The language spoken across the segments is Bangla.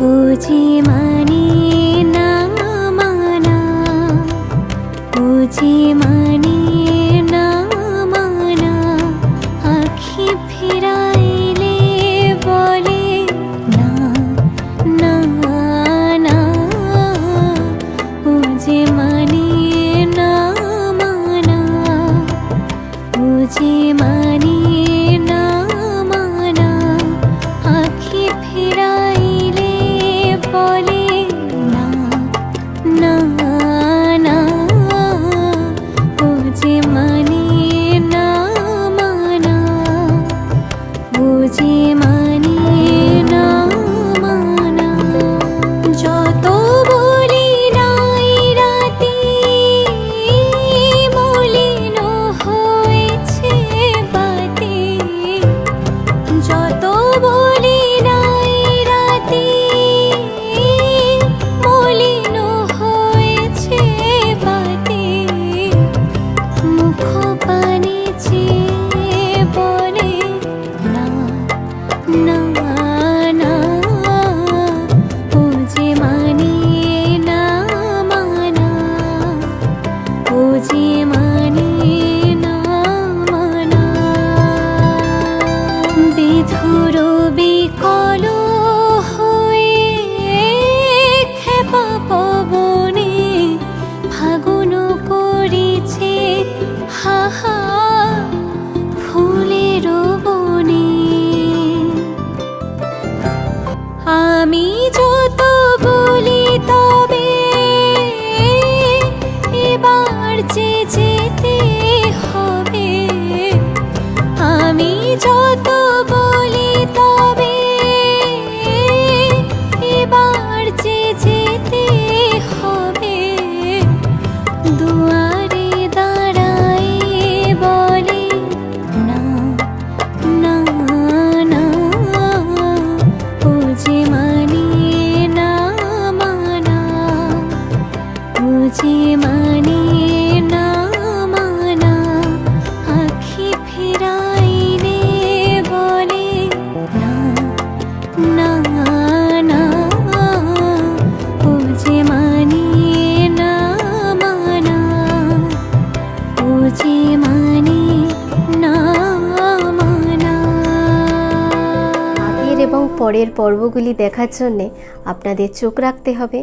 বুঝি মানে না মানা, বুঝি মানে না মানা, আখি ফিরাইলে বলে না না না, বুঝি মানে না মানা, বুঝি মানে না মানা, আখি ফিরাইলে বলে না না না, বুঝি মানে না মানা, বুঝি মানে না মানা। যত বলি নাই রাতে মলিন হয়েছে বাতে, যত বলি নাই রাতে মলিন হয়েছে বাতে, মুখ পানে চেয়ে বলে না না না, বুঝি মানে না মানা, বুঝি মানে না মানা। বিধুর বিকল হয়ে খেপা পবনে ফাগুন করিছে হাহা ফুলের বনে। আমি যত বলি তবে এবার যে যেতে হবে, আমি যত বলি তবে এবার যে যেতে হবে, দুয়ারে দাঁড়াই বলে না না না, বুঝি মানে না মানা, বুঝি মানে না মানা, আখি ফিরাইলে বলে না না না, বুঝি মানে না মানা, বুঝি মানে না মানা। আগের এবং পরের পর্বগুলি দেখার জন্যে আপনাদের চোখ রাখতে হবে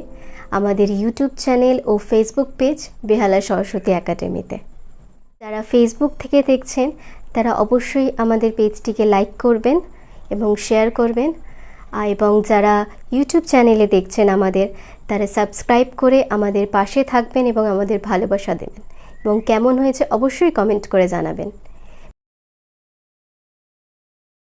আমাদের ইউটিউব চ্যানেল ও ফেসবুক পেজ বেহালা সরস্বতী একাডেমিতে। যারা ফেসবুক থেকে দেখছেন তারা অবশ্যই আমাদের পেজটিকে লাইক করবেন এবং শেয়ার করবেন, এবং যারা ইউটিউব চ্যানেলে দেখছেন আমাদের, তারা সাবস্ক্রাইব করে আমাদের পাশে থাকবেন এবং আমাদের ভালোবাসা দেবেন, এবং কেমন হয়েছে অবশ্যই কমেন্ট করে জানাবেন।